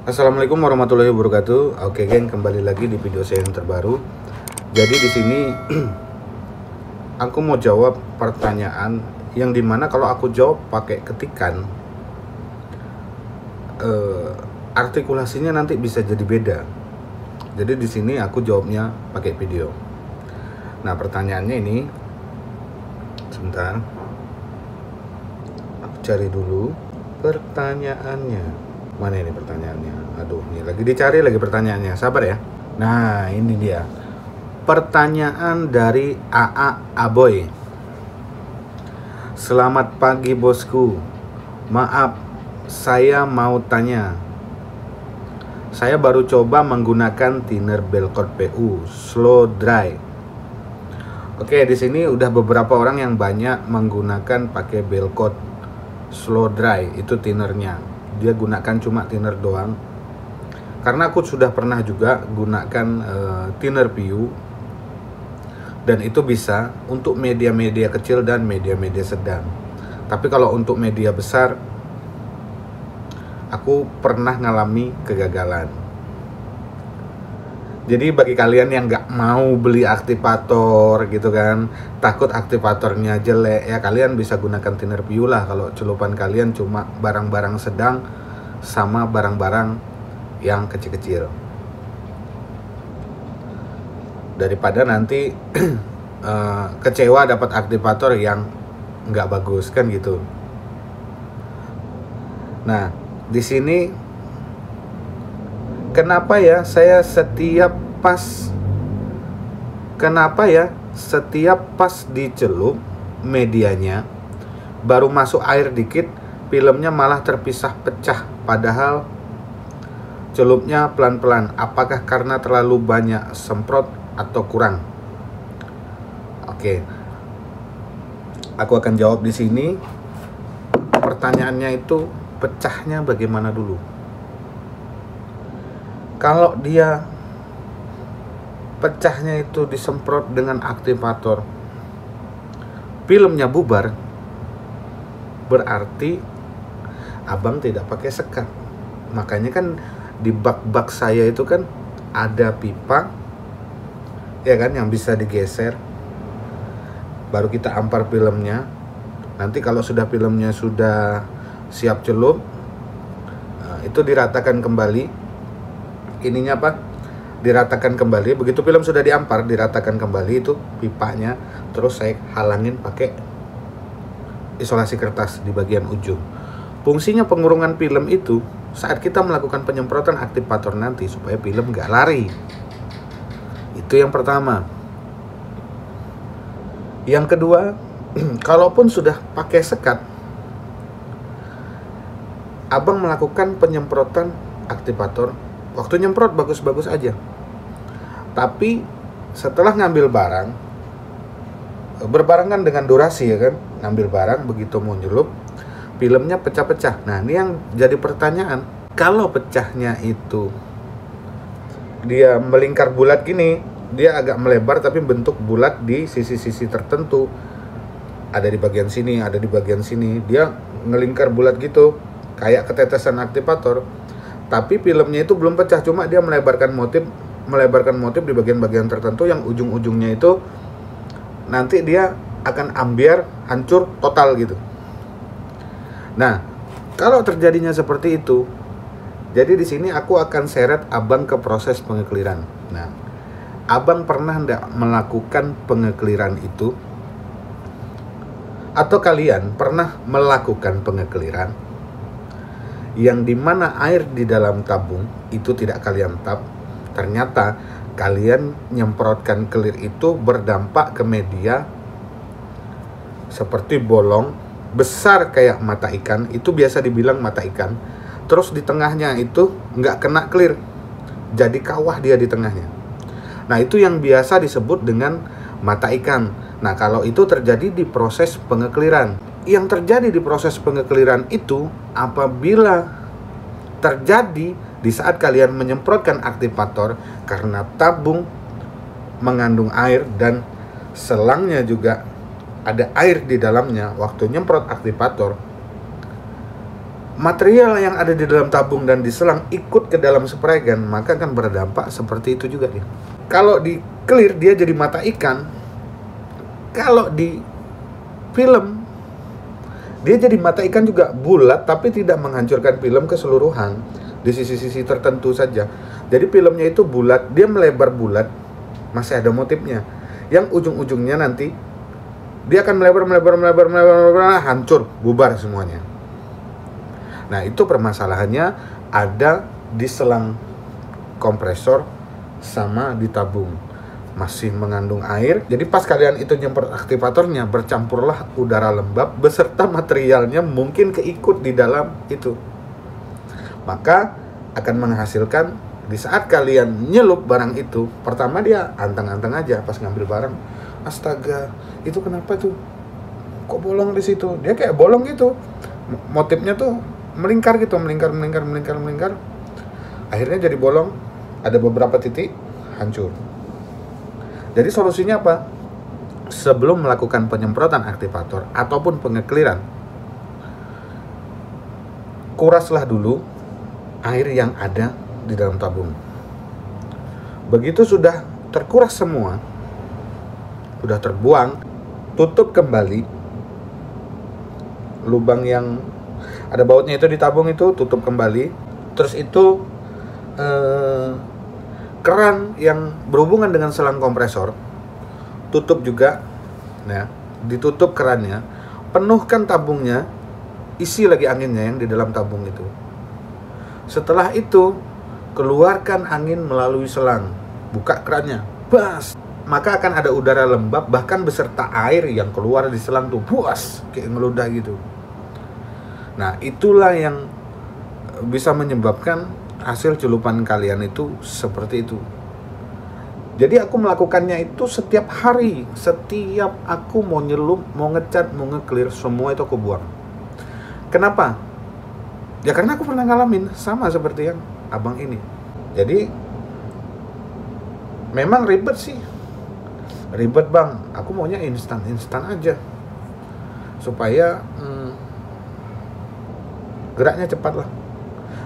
Assalamualaikum warahmatullahi wabarakatuh. Oke, geng, kembali lagi di video saya yang terbaru. Jadi di sini aku mau jawab pertanyaan yang dimana kalau aku jawab pakai ketikan, artikulasinya nanti bisa jadi beda. Jadi di sini aku jawabnya pakai video. Nah, pertanyaannya ini, sebentar, aku cari dulu pertanyaannya. Mana ini pertanyaannya? Aduh, ini lagi dicari lagi pertanyaannya. Sabar ya. Nah, ini dia. Pertanyaan dari AA Aboy. Selamat pagi bosku. Maaf, saya mau tanya. Saya baru coba menggunakan thinner Belcode PU Slow Dry. Oke, di sini udah beberapa orang yang banyak menggunakan pakai Belcode Slow Dry, itu thinnernya. Dia gunakan cuma thinner doang. Karena aku sudah pernah juga gunakan thinner PU, dan itu bisa untuk media-media kecil dan media-media sedang. Tapi kalau untuk media besar, aku pernah ngalami kegagalan. Jadi bagi kalian yang nggak mau beli aktivator gitu kan, takut aktivatornya jelek, ya kalian bisa gunakan thinner PU lah kalau celupan kalian cuma barang-barang sedang sama barang-barang yang kecil-kecil. Daripada nanti kecewa dapat aktivator yang nggak bagus kan gitu. Nah, di sini kenapa ya setiap pas dicelup medianya baru masuk air dikit, filmnya malah terpisah pecah, padahal celupnya pelan-pelan. Apakah karena terlalu banyak semprot atau kurang? Oke, aku akan jawab di sini. Pertanyaannya itu pecahnya bagaimana dulu? Kalau dia pecahnya itu disemprot dengan aktivator, filmnya bubar, berarti abang tidak pakai sekat. Makanya kan di bak-bak saya itu kan ada pipa, ya kan, yang bisa digeser. Baru kita ampar filmnya. Nanti kalau sudah filmnya sudah siap celup, itu diratakan kembali. Ininya apa? Diratakan kembali. Begitu film sudah diampar, diratakan kembali itu pipanya. Terus saya halangin pakai isolasi kertas di bagian ujung. Fungsinya pengurungan film itu saat kita melakukan penyemprotan aktivator nanti supaya film nggak lari. Itu yang pertama. Yang kedua, kalaupun sudah pakai sekat, abang melakukan penyemprotan aktivator, waktu nyemprot bagus-bagus aja. Tapi setelah ngambil barang, berbarengan dengan durasi ya kan, ngambil barang begitu mau nyelup, filmnya pecah-pecah. Nah, ini yang jadi pertanyaan. Kalau pecahnya itu dia melingkar bulat gini, dia agak melebar tapi bentuk bulat di sisi-sisi tertentu. Ada di bagian sini, ada di bagian sini. Dia ngelingkar bulat gitu, kayak ketetesan aktivator. Tapi filmnya itu belum pecah, cuma dia melebarkan motif di bagian-bagian tertentu yang ujung-ujungnya itu nanti dia akan ambiar, hancur total gitu. Nah, kalau terjadinya seperti itu, jadi di sini aku akan seret abang ke proses pengekliran. Nah, abang pernah enggak melakukan pengekliran itu? Atau kalian pernah melakukan pengekliran yang dimana air di dalam tabung itu tidak kalian tap, ternyata kalian nyemprotkan clear itu berdampak ke media seperti bolong besar kayak mata ikan, itu biasa dibilang mata ikan. Terus di tengahnya itu nggak kena clear, jadi kawah dia di tengahnya. Nah, itu yang biasa disebut dengan mata ikan. Nah, kalau itu terjadi di proses pengekliran, yang terjadi di proses pengekliran itu apabila terjadi di saat kalian menyemprotkan aktivator, karena tabung mengandung air dan selangnya juga ada air di dalamnya. Waktu nyemprot aktivator, material yang ada di dalam tabung dan di selang ikut ke dalam spray gun, maka akan berdampak seperti itu juga dia. Kalau di clear dia jadi mata ikan, kalau di film dia jadi mata ikan juga, bulat tapi tidak menghancurkan film keseluruhan, di sisi-sisi tertentu saja. Jadi filmnya itu bulat, dia melebar bulat, masih ada motifnya. Yang ujung-ujungnya nanti dia akan melebar, hancur, bubar semuanya. Nah, itu permasalahannya ada di selang kompresor sama di tabung. Masih mengandung air. Jadi pas kalian itu nyemprot aktivatornya, bercampurlah udara lembab beserta materialnya mungkin keikut di dalam itu. Maka akan menghasilkan di saat kalian nyelup barang itu, pertama dia anteng-anteng aja pas ngambil barang. Astaga, itu kenapa tuh? Kok bolong di situ? Dia kayak bolong gitu. Motifnya tuh melingkar gitu, melingkar. Akhirnya jadi bolong, ada beberapa titik hancur. Jadi solusinya apa? Sebelum melakukan penyemprotan aktivator ataupun pengekliran, kuraslah dulu air yang ada di dalam tabung. Begitu sudah terkuras semua, sudah terbuang, tutup kembali lubang yang ada bautnya itu di tabung itu, tutup kembali. Terus itu keran yang berhubungan dengan selang kompresor tutup juga, nah ditutup kerannya, penuhkan tabungnya, isi lagi anginnya yang di dalam tabung itu. Setelah itu keluarkan angin melalui selang, buka kerannya, bas, maka akan ada udara lembab bahkan beserta air yang keluar di selang tuh, buas, kayak ngeludah gitu. Nah, itulah yang bisa menyebabkan hasil celupan kalian itu seperti itu. Jadi aku melakukannya itu setiap hari. Setiap aku mau nyelup, mau ngecat, mau nge-clear, semua itu aku buang. Kenapa? Ya karena aku pernah ngalamin sama seperti yang abang ini. Jadi memang ribet sih. Ribet bang, aku maunya instan aja. Supaya geraknya cepat lah.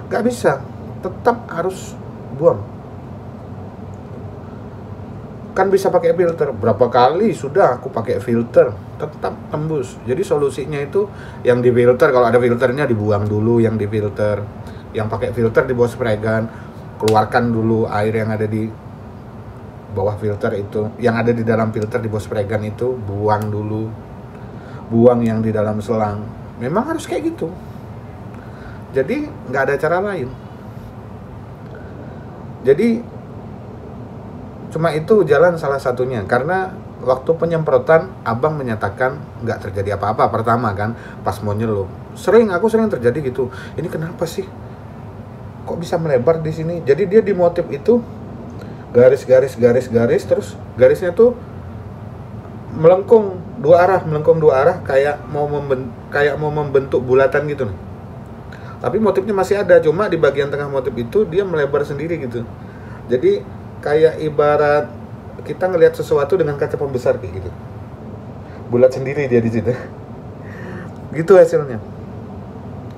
Gak bisa, tetap harus buang. Kan bisa pakai filter. Berapa kali sudah aku pakai filter, tetap tembus. Jadi solusinya itu yang di filter, kalau ada filternya dibuang dulu yang di filter. Yang pakai filter di bawah spray gun, keluarkan dulu air yang ada di bawah filter itu. Yang ada di dalam filter di bawah spray gun itu buang dulu. Buang yang di dalam selang. Memang harus kayak gitu. Jadi nggak ada cara lain. Jadi cuma itu jalan salah satunya. Karena waktu penyemprotan abang menyatakan nggak terjadi apa-apa pertama kan, pas mau nyelup. Aku sering terjadi gitu. Ini kenapa sih? Kok bisa melebar di sini? Jadi dia di motif itu garis terus garisnya tuh melengkung dua arah kayak mau membentuk bulatan gitu nih. Tapi motifnya masih ada, cuma di bagian tengah motif itu dia melebar sendiri gitu. Jadi kayak ibarat kita ngelihat sesuatu dengan kaca pembesar kayak gitu. Bulat sendiri dia di situ. Gitu hasilnya.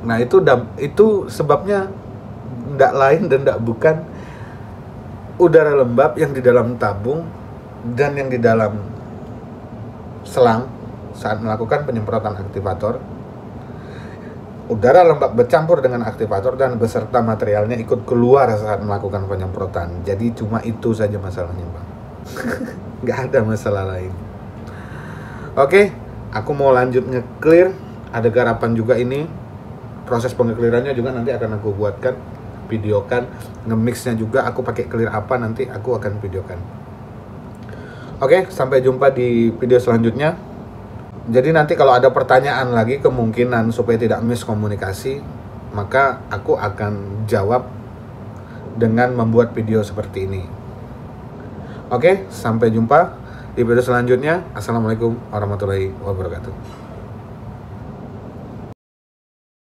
Nah, itu sebabnya ndak lain dan ndak bukan udara lembab yang di dalam tabung dan yang di dalam selang saat melakukan penyemprotan aktivator. Udara lembab bercampur dengan aktivator dan beserta materialnya ikut keluar saat melakukan penyemprotan. Jadi cuma itu saja masalahnya, Bang. Nggak ada masalah lain. Oke, aku mau lanjut nge-clear. Ada garapan juga ini. Proses pengeklirannya juga nanti akan aku buatkan, videokan. Nge-mixnya juga aku pakai clear apa nanti aku akan videokan. Oke, sampai jumpa di video selanjutnya. Jadi nanti kalau ada pertanyaan lagi, kemungkinan supaya tidak miskomunikasi, maka aku akan jawab dengan membuat video seperti ini. Oke, sampai jumpa di video selanjutnya. Assalamualaikum warahmatullahi wabarakatuh.